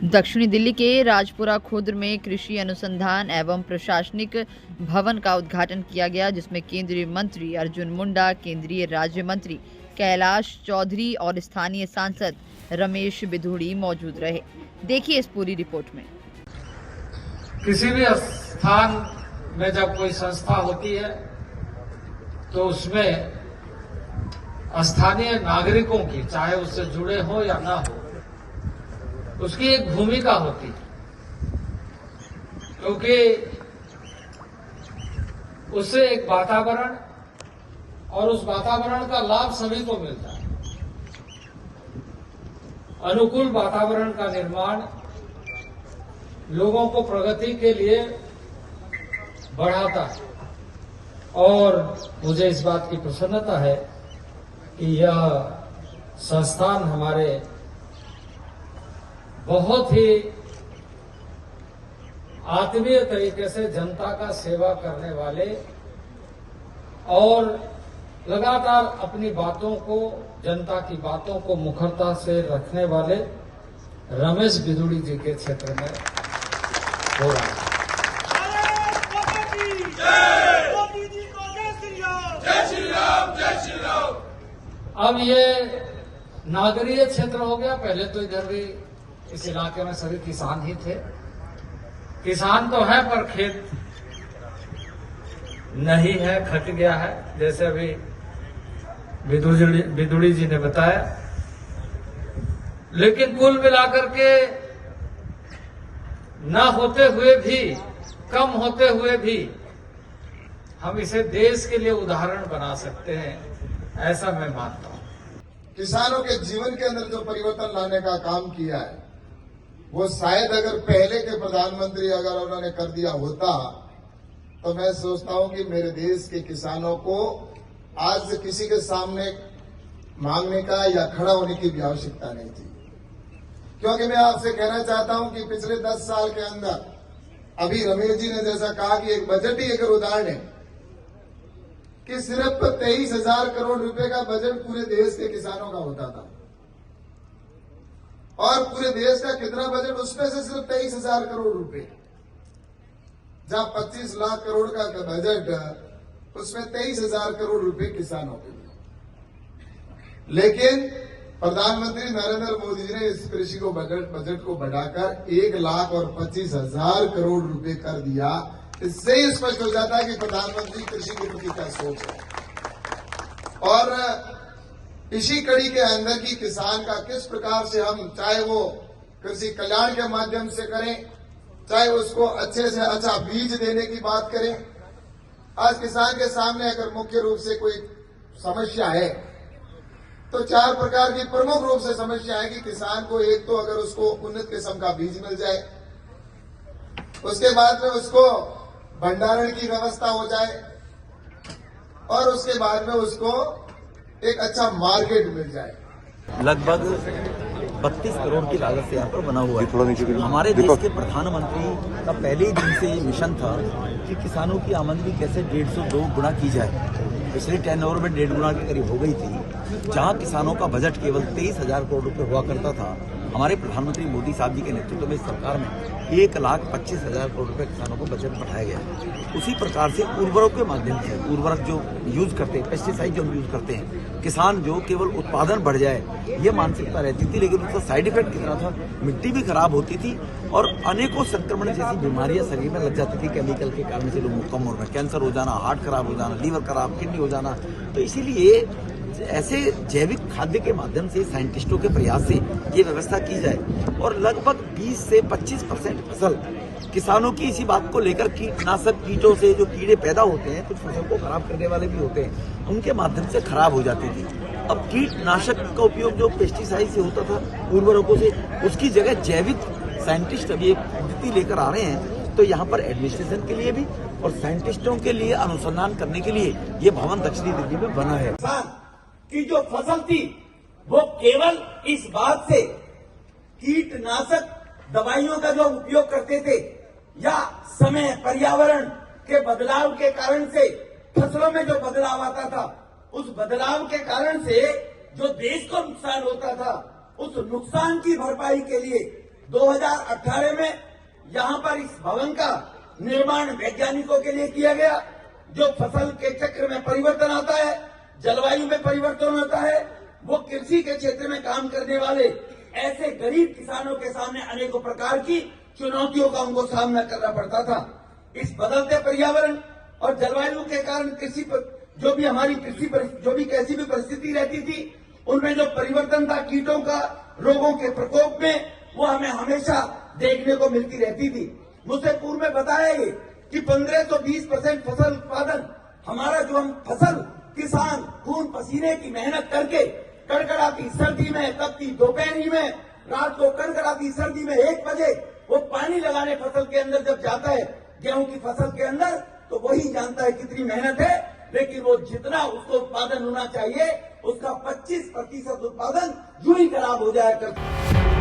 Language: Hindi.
दक्षिणी दिल्ली के राजपुरा खुर्द में कृषि अनुसंधान एवं प्रशासनिक भवन का उद्घाटन किया गया, जिसमें केंद्रीय मंत्री अर्जुन मुंडा, केंद्रीय राज्य मंत्री कैलाश चौधरी और स्थानीय सांसद रमेश बिधूड़ी मौजूद रहे। देखिए इस पूरी रिपोर्ट में। किसी भी स्थान में जब कोई संस्था होती है तो उसमें स्थानीय नागरिकों की, चाहे उससे जुड़े हो या ना हो, उसकी एक भूमिका होती है, क्योंकि उससे एक वातावरण और उस वातावरण का लाभ सभी को मिलता है। अनुकूल वातावरण का निर्माण लोगों को प्रगति के लिए बढ़ाता है और मुझे इस बात की प्रसन्नता है कि यह संस्थान हमारे बहुत ही आत्मीय तरीके से जनता का सेवा करने वाले और लगातार अपनी बातों को, जनता की बातों को मुखरता से रखने वाले रमेश बिधूड़ी जी के क्षेत्र में हो रहा है। अब ये नागरीय क्षेत्र हो गया। पहले तो इधर भी इस इलाके में सभी किसान ही थे। किसान तो है पर खेत नहीं है, खट गया है, जैसे अभी बिधूड़ी जी ने बताया। लेकिन कुल मिलाकर के न होते हुए भी, कम होते हुए भी हम इसे देश के लिए उदाहरण बना सकते हैं, ऐसा मैं मानता हूं। किसानों के जीवन के अंदर जो परिवर्तन लाने का काम किया है, वो शायद अगर पहले के प्रधानमंत्री अगर उन्होंने कर दिया होता तो मैं सोचता हूं कि मेरे देश के किसानों को आज किसी के सामने मांगने का या खड़ा होने की भी आवश्यकता नहीं थी। क्योंकि मैं आपसे कहना चाहता हूं कि पिछले 10 साल के अंदर, अभी रमेश जी ने जैसा कहा कि एक बजट ही एक उदाहरण है कि सिर्फ 23,000 करोड़ रुपए का बजट पूरे देश के किसानों का होता था, और पूरे देश का कितना बजट, उसमें से सिर्फ 23,000 करोड़ रुपए, जहां 25 लाख करोड़ का बजट, उसमें 23,000 करोड़ रुपए किसानों के लिए। लेकिन प्रधानमंत्री नरेंद्र मोदी जी ने इस कृषि को बजट को बढ़ाकर 1,25,000 करोड़ रुपए कर दिया। इससे ही स्पष्ट हो जाता है कि प्रधानमंत्री कृषि के प्रति क्या सोच है। और इसी कड़ी के अंदर की किसान का किस प्रकार से हम, चाहे वो कृषि कल्याण के माध्यम से करें, चाहे उसको अच्छे से अच्छा बीज देने की बात करें। आज किसान के सामने अगर मुख्य रूप से कोई समस्या है तो 4 प्रकार की प्रमुख रूप से समस्या है कि किसान को, एक तो अगर उसको उन्नत किस्म का बीज मिल जाए, उसके बाद में उसको भंडारण की व्यवस्था हो जाए, और उसके बाद में उसको एक अच्छा मार्केट मिल जाए। लगभग 32 करोड़ की लागत से यहाँ पर बना हुआ है। हमारे देश के प्रधानमंत्री का पहले ही दिन से ये मिशन था कि किसानों की आमदनी कैसे 150-2 गुना की जाए। पिछले 10 ओवर में 1.5 गुना के करीब हो गई थी। जहाँ किसानों का बजट केवल 23,000 करोड़ रुपए हुआ करता था, हमारे प्रधानमंत्री मोदी साहब जी के नेतृत्व में इस सरकार में 1,25,000 करोड़ रुपए किसानों को बजट बढ़ाया गया। उसी प्रकार से उर्वरकों के माध्यम से, उर्वरक जो यूज करते हैं, पेस्टिसाइड जो हम यूज करते हैं, किसान जो केवल उत्पादन बढ़ जाए ये मानसिकता रहती थी, लेकिन उसका साइड इफेक्ट कितना था, मिट्टी भी खराब होती थी और अनेकों संक्रमण जैसी बीमारियां शरीर में लग जाती थी। केमिकल के कारण से लोगों को कम हो रहा, कैंसर हो जाना, हार्ट खराब हो जाना, लीवर खराब, किडनी हो जाना। तो इसीलिए ऐसे जैविक खाद्य के माध्यम से साइंटिस्टों के प्रयास से ये व्यवस्था की जाए और लगभग 20 से 25% फसल किसानों की इसी बात को लेकर कीटनाशक कीटों से, जो कीड़े पैदा होते हैं, कुछ फसल को खराब करने वाले भी होते हैं, उनके माध्यम से खराब हो जाती थी। अब कीटनाशक का उपयोग जो पेस्टिसाइड से होता था, उर्वरकों से, उसकी जगह जैविक साइंटिस्ट अभी एक पद्धति लेकर आ रहे हैं। तो यहाँ पर एडमिनिस्ट्रेशन के लिए भी और साइंटिस्टों के लिए अनुसंधान करने के लिए ये भवन दक्षिणी दिल्ली में बना है। की जो फसल थी वो केवल इस बात से कीटनाशक दवाइयों का जो उपयोग करते थे, या समय, पर्यावरण के बदलाव के कारण से फसलों में जो बदलाव आता था, उस बदलाव के कारण से जो देश को नुकसान होता था, उस नुकसान की भरपाई के लिए 2018 में यहाँ पर इस भवन का निर्माण वैज्ञानिकों के लिए किया गया। जो फसल के चक्र में परिवर्तन आता है, जलवायु में परिवर्तन होता है, वो कृषि के क्षेत्र में काम करने वाले ऐसे गरीब किसानों के सामने अनेकों प्रकार की चुनौतियों का उनको सामना करना पड़ता था। इस बदलते पर्यावरण और जलवायु के कारण कृषि पर जो भी हमारी कृषि पर जो भी कैसी भी परिस्थिति रहती थी, उनमें जो परिवर्तन था कीटों का, रोगों के प्रकोप में, वो हमें हमेशा देखने को मिलती रहती थी। मुझसे पूर्व में बताया ये कि 1520% फसल उत्पादन हमारा जो हम फसल किसान खून पसीने की मेहनत करके कड़कड़ाती सर्दी में, तपती दोपहरी में, रात को कड़कड़ाती सर्दी में 1 बजे वो पानी लगाने फसल के अंदर जब जाता है, गेहूं की फसल के अंदर, तो वही जानता है कितनी मेहनत है। लेकिन वो जितना उसको उत्पादन होना चाहिए, उसका 25% उत्पादन यूं ही खराब हो जाया करता है।